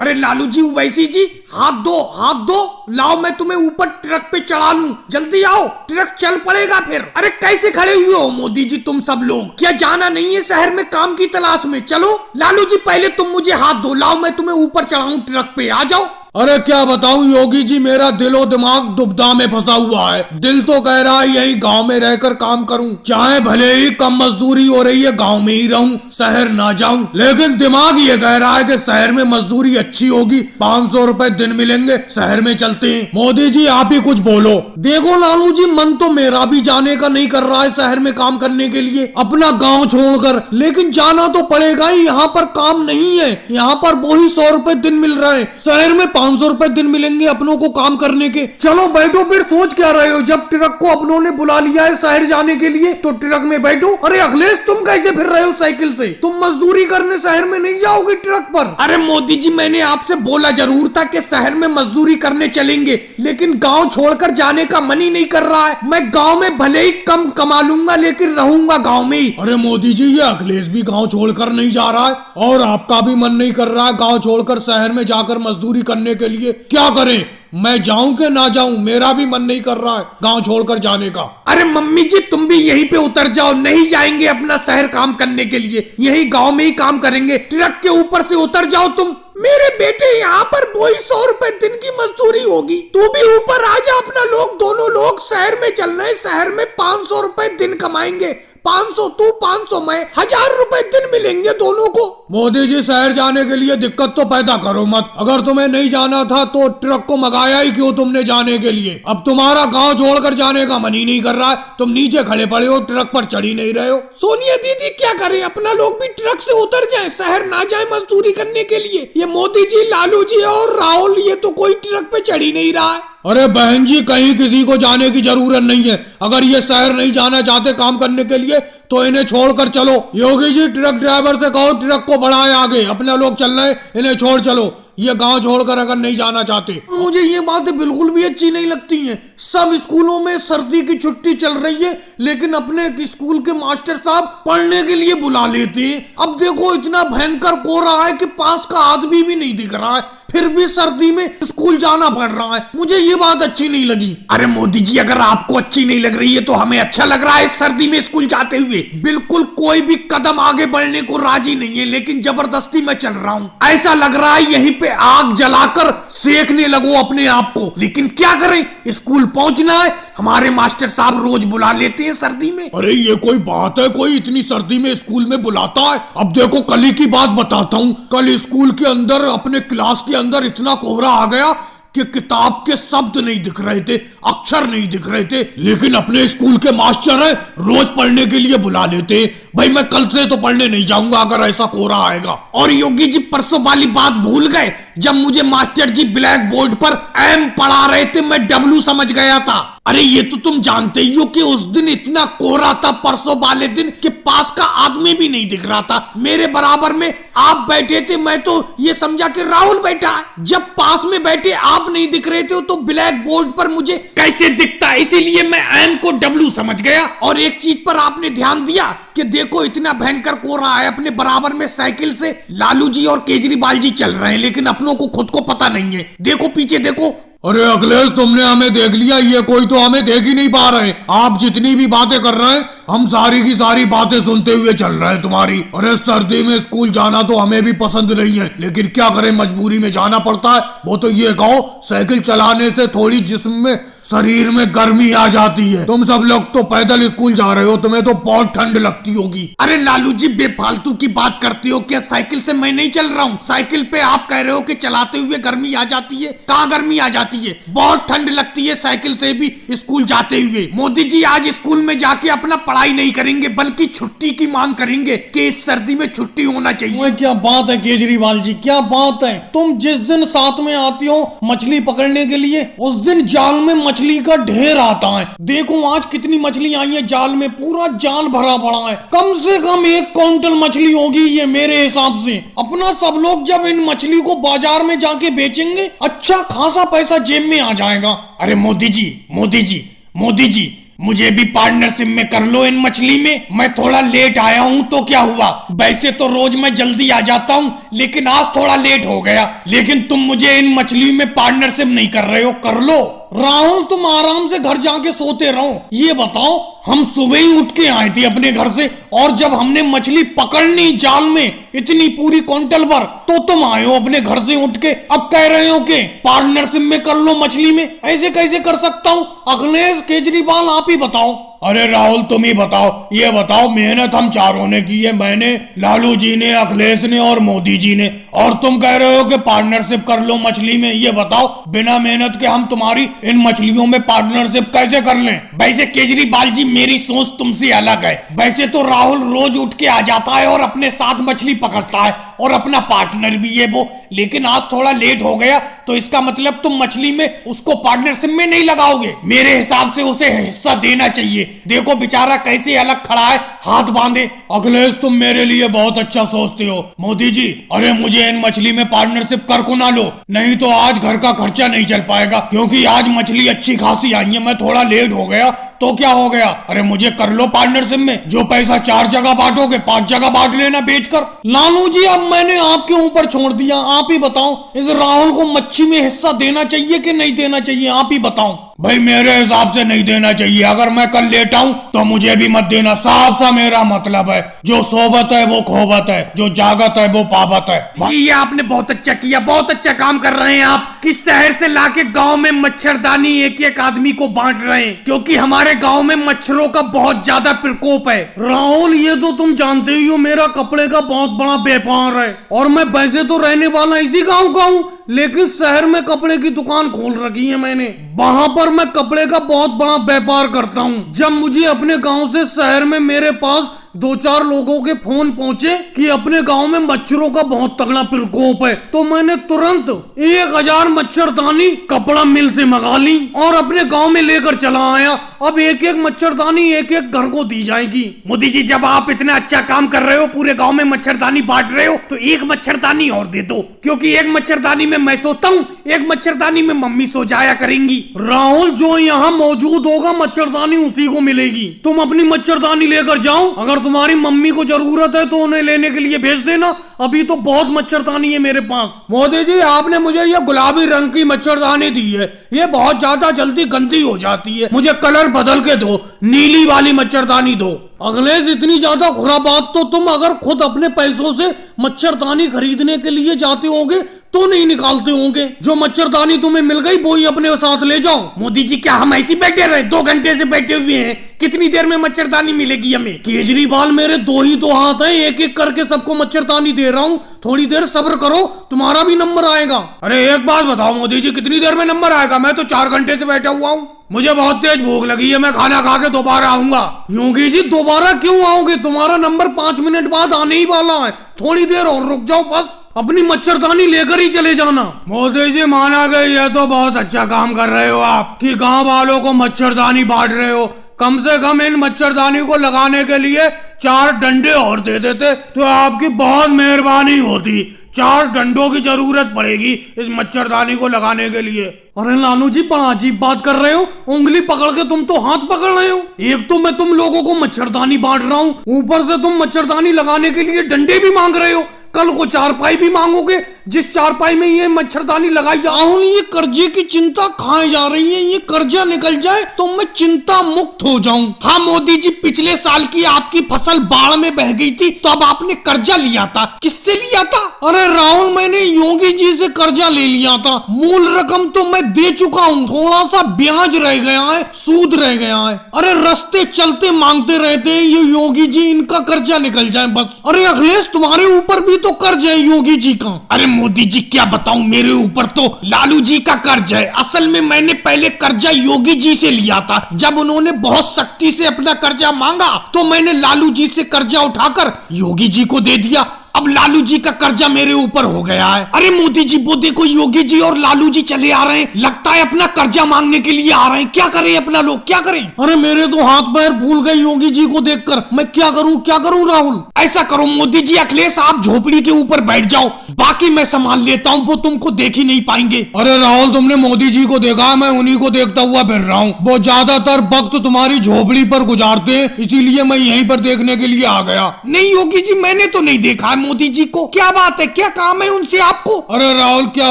अरे लालू जी, उवैसी जी, हाथ दो हाथ दो, लाओ मैं तुम्हें ऊपर ट्रक पे चढ़ा लूं, जल्दी आओ, ट्रक चल पड़ेगा फिर। अरे कैसे खड़े हुए हो मोदी जी तुम सब लोग, क्या जाना नहीं है शहर में काम की तलाश में? चलो लालू जी, पहले तुम मुझे हाथ दो, लाओ मैं तुम्हें ऊपर चढ़ाऊं ट्रक पे, आ जाओ। अरे क्या बताऊं योगी जी, मेरा दिलो दिमाग दुविधा में फंसा हुआ है। दिल तो कह रहा है यही गांव में रहकर काम करूं, चाहे भले ही कम मजदूरी हो रही है गांव में ही रहूं, शहर ना जाऊं, लेकिन दिमाग ये कह रहा है कि शहर में मजदूरी अच्छी होगी, 500 रुपए दिन मिलेंगे, शहर में चलते हैं। मोदी जी आप ही कुछ बोलो। देखो लालू जी, मन तो मेरा भी जाने का नहीं कर रहा है शहर में काम करने के लिए, अपना गाँव छोड़कर, लेकिन जाना तो पड़ेगा ही। यहाँ पर काम नहीं है, यहाँ पर वही 100 रुपए दिन मिल रहे हैं, शहर में 500 रुपए दिन मिलेंगे अपनों को काम करने के। चलो बैठो, फिर सोच क्या रहे हो? जब ट्रक को अपनों ने बुला लिया है शहर जाने के लिए तो ट्रक में बैठो। अरे अखिलेश, तुम कैसे फिर रहे हो साइकिल से? तुम मजदूरी करने शहर में नहीं जाओगे ट्रक पर? अरे मोदी जी, मैंने आपसे बोला जरूर था कि शहर में मजदूरी करने चलेंगे, लेकिन गांव छोड़कर जाने का मन ही नहीं कर रहा है। मैं गांव में भले ही कम कमा लूंगा, लेकिन रहूंगा गांव में ही। अरे मोदी जी, ये अखिलेश भी गांव छोड़कर नहीं जा रहा है और आपका भी मन नहीं कर रहा है गांव छोड़कर शहर में जाकर मजदूरी करने के लिए। क्या करें, मैं जाऊं कि ना जाऊं? मेरा भी मन नहीं कर रहा है गांव छोड़कर जाने का। अरे मम्मी जी, तुम भी यहीं पे उतर जाओ, नहीं जाएंगे अपना शहर काम करने के लिए, यही गांव में ही काम करेंगे। ट्रक के ऊपर से उतर जाओ तुम। मेरे बेटे, यहाँ पर वही 100 रुपए दिन की मजदूरी होगी, तू भी ऊपर आ जा अपना, लोग दोनों लोग शहर में चल रहे, शहर में 500 रुपए दिन कमाएंगे। 500 तू, 500 मैं, 1000 रुपए दिन मिलेंगे दोनों को। मोदी जी, शहर जाने के लिए दिक्कत तो पैदा करो मत। अगर तुम्हें नहीं जाना था तो ट्रक को मंगाया ही क्यों तुमने जाने के लिए? अब तुम्हारा गांव छोड़कर जाने का मन ही नहीं कर रहा है, तुम नीचे खड़े पड़े हो, ट्रक पर चढ़ ही नहीं रहे हो। सोनिया दीदी, क्या करें, अपना लोग भी ट्रक से उतर जाए, शहर ना जाए मजदूरी करने के लिए। ये मोदी जी, लालू जी और राहुल, ये तो कोई ट्रक पे चढ़ ही नहीं रहा है। अरे बहन जी, कहीं किसी को जाने की जरूरत नहीं है। अगर ये शहर नहीं जाना चाहते काम करने के लिए तो इन्हें छोड़कर चलो। योगी जी, ट्रक ड्राइवर से कहो ट्रक को बढ़ाए आगे, अपने लोग चल रहे, इन्हें छोड़ चलो, ये गांव छोड़कर अगर नहीं जाना चाहते। मुझे ये बातें बिल्कुल भी अच्छी नहीं लगती हैं। सब स्कूलों में सर्दी की छुट्टी चल रही है, लेकिन अपने स्कूल के मास्टर साहब पढ़ने के लिए बुला लेते हैं। अब देखो, इतना भयंकर कोहरा है कि पास का आदमी भी नहीं दिख रहा है, फिर भी सर्दी में स्कूल जाना पड़ रहा है। मुझे ये बात अच्छी नहीं लगी। अरे मोदी जी, अगर आपको अच्छी नहीं लग रही है तो हमें अच्छा लग रहा है इस सर्दी में स्कूल जाते हुए। बिल्कुल कोई भी कदम आगे बढ़ने को राजी नहीं है, लेकिन जबरदस्ती मैं चल रहा हूँ। ऐसा लग रहा है यहीं पे आग जलाकर सेकने लगो अपने आप को, लेकिन क्या करें, स्कूल पहुंचना है। हमारे मास्टर साहब रोज बुला लेते हैं सर्दी में। अरे ये कोई बात है, कोई इतनी सर्दी में स्कूल में बुलाता है? अब देखो, कल ही की बात बताता हूँ। कल स्कूल के अंदर, अपने क्लास के अंदर इतना कोहरा आ गया कि किताब के शब्द नहीं दिख रहे थे, अक्षर नहीं दिख रहे थे, लेकिन अपने स्कूल के मास्टर हैं, रोज पढ़ने के लिए बुला लेते हैं। भाई मैं कल से तो पढ़ने नहीं जाऊंगा अगर ऐसा कोहरा आएगा। और योगी जी, परसों वाली बात भूल गए जब मुझे मास्टर जी ब्लैक बोर्ड पर एम पढ़ा रहे थे, मैं डब्लू समझ गया था। अरे ये तो तुम जानते ही हो कि उस दिन इतना कोहरा था परसों वाले दिन कि पास का आदमी भी नहीं दिख रहा था। मेरे बराबर में आप बैठे थे, मैं तो ये समझा कि राहुल बैठा है। जब पास में बैठे आप नहीं दिख रहे थे तो ब्लैक बोर्ड पर मुझे कैसे दिखता, इसीलिए मैं एम को डब्लू समझ गया। और एक चीज पर आपने ध्यान दिया कि देखो, इतना भयंकर कोहरा है, अपने बराबर में साइकिल से लालू जी और केजरीवाल जी चल रहे हैं, लेकिन अपनों को खुद को पता नहीं है। देखो पीछे देखो। अरे अखिलेश, तुमने हमें देख लिया, ये कोई तो हमें देख ही नहीं पा रहे। आप जितनी भी बातें कर रहे हैं, हम सारी की सारी बातें सुनते हुए चल रहे हैं तुम्हारी। अरे सर्दी में स्कूल जाना तो हमें भी पसंद नहीं है, लेकिन क्या करें, मजबूरी में जाना पड़ता है। वो तो ये कहो, साइकिल चलाने से थोड़ी जिस्म में, शरीर में गर्मी आ जाती है। तुम सब लोग तो पैदल स्कूल जा रहे हो, तुम्हें तो बहुत ठंड लगती होगी। अरे लालू जी, बेफालतू की बात करते हो क्या? साइकिल से मैं नहीं चल रहा हूँ। साइकिल पे आप कह रहे हो कि चलाते हुए गर्मी आ जाती है। कहाँ गर्मी आ जाती है? बहुत ठंड लगती है साइकिल से भी स्कूल जाते हुए। मोदी जी, आज स्कूल में जाके अपना पढ़ाई नहीं करेंगे, बल्कि छुट्टी की मांग करेंगे कि इस सर्दी में छुट्टी होना चाहिए। क्या बात है केजरीवाल जी, क्या बात है? तुम जिस दिन साथ में आती हो मछली पकड़ने के लिए, उस दिन जाल में मछली का ढेर आता है। देखो आज कितनी मछली आई है जाल में, पूरा जाल भरा पड़ा है। कम से कम 1 क्विंटल मछली होगी ये मेरे हिसाब से। अपना सब लोग जब इन मछली को बाजार में जाके बेचेंगे, अच्छा खासा पैसा जेब में आ जाएगा। अरे मोदी जी, मोदी जी, मोदी जी, मुझे भी पार्टनरशिप में कर लो इन मछली में। मैं थोड़ा लेट आया हूँ तो क्या हुआ, वैसे तो रोज मैं जल्दी आ जाता हूँ, लेकिन आज थोड़ा लेट हो गया। लेकिन तुम मुझे इन मछली में पार्टनरशिप नहीं कर रहे हो, कर लो। राहुल तुम आराम से घर जाके सोते रहो। ये बताओ, हम सुबह ही उठ के आए थे अपने घर से, और जब हमने मछली पकड़नी जाल में इतनी पूरी क्विंटल भर, तो तुम आए हो अपने घर से उठ के, अब कह रहे हो कि पार्टनरशिप में कर लो मछली में। ऐसे कैसे कर सकता हूँ? अखिलेश केजरीवाल आप ही बताओ। अरे राहुल तुम ही बताओ, ये बताओ, मेहनत हम चारों ने की है, मैंने, लालू जी ने, अखिलेश ने और मोदी जी ने, और तुम कह रहे हो कि पार्टनरशिप कर लो मछली में। ये बताओ, बिना मेहनत के हम तुम्हारी इन मछलियों में पार्टनरशिप कैसे कर लें? वैसे केजरीवाल जी मेरी सोच तुमसे अलग है। वैसे तो राहुल रोज उठ के आ जाता है और अपने साथ मछली पकड़ता है और अपना पार्टनर भी है वो, लेकिन आज थोड़ा लेट हो गया, तो इसका मतलब तुम मछली में उसको पार्टनरशिप में नहीं लगाओगे। मेरे हिसाब से उसे हिस्सा देना चाहिए। देखो बेचारा कैसे अलग खड़ा है, हाथ बांधे। अखिलेश तुम मेरे लिए बहुत अच्छा सोचते हो। मोदी जी, अरे मुझे इन मछली में पार्टनरशिप कर को ना लो, नहीं तो आज घर का खर्चा नहीं चल पाएगा, क्योंकि आज मछली अच्छी खासी आई है। मैं थोड़ा लेट हो गया तो क्या हो गया, अरे मुझे कर लो पार्टनरशिप में। जो पैसा 4 जगह बांटोगे 5 जगह बांट लेना बेचकर। लालू जी अब मैंने आपके ऊपर छोड़ दिया, आप ही बताओ, इस राहुल को मच्छी में हिस्सा देना चाहिए कि नहीं देना चाहिए, आप ही बताओ। भाई मेरे हिसाब से नहीं देना चाहिए। अगर मैं कल लेट आऊं तो मुझे भी मत देना, साफ सा मेरा मतलब है। जो सोबत है वो खोबत है, जो जागत है वो पाबत है। ये आपने बहुत अच्छा किया, बहुत अच्छा काम कर रहे हैं आप, कि शहर से लाके गांव में मच्छरदानी एक एक आदमी को बांट रहे हैं, क्योंकि हमारे गांव में मच्छरों का बहुत ज्यादा प्रकोप है। राहुल ये तो तुम जानते ही हो, मेरा कपड़े का बहुत बड़ा व्यापार है, और मैं वैसे तो रहने वाला इसी गांव का हूँ, लेकिन शहर में कपड़े की दुकान खोल रखी है मैंने। वहां पर मैं कपड़े का बहुत बड़ा व्यापार करता हूँ। जब मुझे अपने गांव से शहर में मेरे पास 2-4 लोगों के फोन पहुंचे कि अपने गांव में मच्छरों का बहुत तगड़ा प्रकोप है, तो मैंने तुरंत 1000 मच्छरदानी कपड़ा मिल से मंगा ली और अपने गांव में लेकर चला आया। अब एक एक मच्छरदानी एक एक घर को दी जाएगी। मोदी जी, जब आप इतना अच्छा काम कर रहे हो, पूरे गांव में मच्छरदानी बांट रहे हो, तो एक मच्छरदानी और दे दो, क्योंकि एक मच्छरदानी में मैं सोता हूँ, एक मच्छरदानी में मम्मी सो जाया करेंगी। राहुल, जो यहाँ मौजूद होगा मच्छरदानी उसी को मिलेगी। तुम अपनी मच्छरदानी लेकर जाओ, अगर तुम्हारी मम्मी को जरूरत है तो उन्हें लेने के लिए भेज देना। अभी तो बहुत मच्छरदानी है मेरे पास। मोदी जी, आपने मुझे ये गुलाबी रंग की मच्छरदानी दी है, ये बहुत ज्यादा जल्दी गंदी हो जाती है, मुझे कलर बदल के दो, नीली वाली मच्छरदानी दो। अखिलेश, इतनी ज्यादा खुराबात तो तुम अगर खुद अपने पैसों से मच्छरदानी खरीदने के लिए जाते होगे तो नहीं निकालते होंगे। जो मच्छरदानी तुम्हें मिल गई वो ही अपने साथ ले जाओ। मोदी जी, क्या हम ऐसे बैठे रहे? 2 घंटे से बैठे हुए हैं, कितनी देर में मच्छरदानी मिलेगी हमें? केजरीवाल, मेरे 2 ही तो हाथ हैं, एक एक करके सबको मच्छरदानी दे रहा हूँ, थोड़ी देर सब्र करो, तुम्हारा भी नंबर आएगा। अरे एक बात बताओ मोदी जी, कितनी देर में नंबर आएगा? मैं तो 4 घंटे से बैठा हुआ हूँ, मुझे बहुत तेज भूख लगी है, मैं खाना खा के दोबारा आऊंगा। योगी जी, दोबारा क्यों आओगे? तुम्हारा नंबर 5 मिनट बाद आने ही वाला है, थोड़ी देर और रुक जाओ, बस अपनी मच्छरदानी लेकर ही चले जाना। मोदी जी, माना गया, ये तो बहुत अच्छा काम कर रहे हो आप, कि गांव वालों को मच्छरदानी बांट रहे हो। कम से कम इन मच्छरदानी को लगाने के लिए 4 डंडे और दे देते तो आपकी बहुत मेहरबानी होती। 4 डंडों की जरूरत पड़ेगी इस मच्छरदानी को लगाने के लिए। अरे लालू जी, बड़ा अजीब बात कर रहे हो, उंगली पकड़ के तुम तो हाथ पकड़ रहे हो। एक तो मैं तुम लोगों को मच्छरदानी बांट रहा हूँ, ऊपर से तुम मच्छरदानी लगाने के लिए डंडे भी मांग रहे हो, कल को 4पाई भी मांगोगे, जिस 4पाई में ये मच्छरदानी लगाई जा। राहुल, ये कर्जे की चिंता खाए जा रही है, ये कर्जा निकल जाए तो मैं चिंता मुक्त हो जाऊं। हाँ मोदी जी, पिछले साल की आपकी फसल बाढ़ में बह गई थी, तो अब आपने कर्जा लिया था, किससे लिया था? अरे राहुल, मैंने योगी जी से कर्जा ले लिया था, मूल रकम तो मैं दे चुका हूँ, थोड़ा सा ब्याज रह गया है, सूद रह गया है। अरे रास्ते चलते मांगते रहते हैं ये योगी जी, इनका कर्जा निकल जाए बस। अरे अखिलेश, तुम्हारे ऊपर भी तो कर्ज है योगी जी का। अरे मोदी जी, क्या बताऊं, मेरे ऊपर तो लालू जी का कर्ज है। असल में मैंने पहले कर्जा योगी जी से लिया था, जब उन्होंने बहुत सख्ती से अपना कर्जा मांगा तो मैंने लालू जी से कर्जा उठाकर योगी जी को दे दिया। अब लालू जी का कर्जा मेरे ऊपर हो गया है। अरे मोदी जी वो देखो योगी जी और लालू जी चले आ रहे हैं, लगता है अपना कर्जा मांगने के लिए आ रहे हैं। क्या करें अपना लोग, क्या करें? अरे मेरे तो हाथ पैर फूल गए योगी जी को देखकर। मैं क्या करूं राहुल? ऐसा करो मोदी जी, अखिलेश आप झोपड़ी के ऊपर बैठ जाओ, बाकी मैं संभाल लेता हूँ, वो तुमको देख ही नहीं पाएंगे। अरे राहुल तुमने मोदी जी को देखा, मैं उन्हीं को देखता हुआ फिर रहा हूँ। वो ज्यादातर वक्त तुम्हारी झोपड़ी पर गुजारते हैं, इसीलिए मैं यहीं पर देखने के लिए आ गया। नहीं योगी जी मैंने तो नहीं देखा है मोदी जी को। क्या बात है, क्या काम है उनसे आपको? अरे राहुल क्या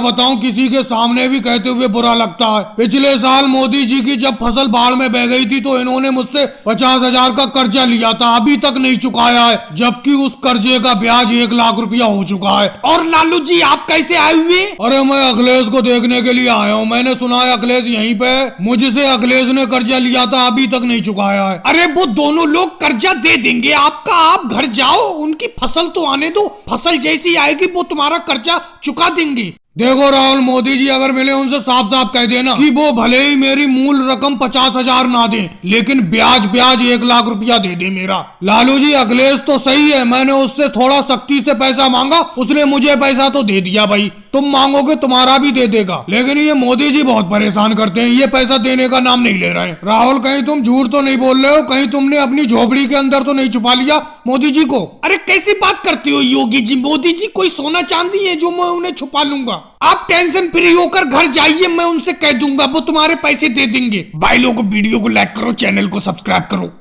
बताऊं, किसी के सामने भी कहते हुए बुरा लगता है। पिछले साल मोदी जी की जब फसल बाढ़ में बह गई थी तो इन्होंने मुझसे 50,000 का कर्जा लिया था, अभी तक नहीं चुकाया है, जबकि उस कर्जे का ब्याज 1 लाख रुपया हो चुका है। और लालू जी आप कैसे आए हुए? अरे मैं अखिलेश को देखने के लिए आया हूँ। मैंने सुना है अखिलेश यहीं पे, मुझसे अखिलेश ने कर्जा लिया था, अभी तक नहीं चुकाया है। अरे वो दोनों लोग कर्जा दे देंगे आपका, आप घर जाओ, उनकी फसल तो आने दो, फसल जैसी आएगी वो तुम्हारा कर्जा चुका देंगे। देखो राहुल, मोदी जी अगर मिले उनसे साफ साफ कह देना कि वो भले ही मेरी मूल रकम 50,000 ना दे, लेकिन ब्याज 1 लाख रुपया दे दे मेरा। लालू जी अखिलेश तो सही है, मैंने उससे थोड़ा सख्ती से पैसा मांगा, उसने मुझे पैसा तो दे दिया भाई, तुम मांगोगे तुम्हारा भी दे देगा। लेकिन ये मोदी जी बहुत परेशान करते हैं, ये पैसा देने का नाम नहीं ले रहे हैं। राहुल कहीं तुम झूठ तो नहीं बोल रहे हो, कहीं तुमने अपनी झोपड़ी के अंदर तो नहीं छुपा लिया मोदी जी को? अरे कैसी बात करते हो योगी जी, मोदी जी कोई सोना चांदी है जो मैं उन्हें छुपा लूंगा? आप टेंशन फ्री होकर घर जाइए, मैं उनसे कह दूंगा वो तुम्हारे पैसे दे देंगे। भाई लोगों वीडियो को लाइक करो, चैनल को सब्सक्राइब करो।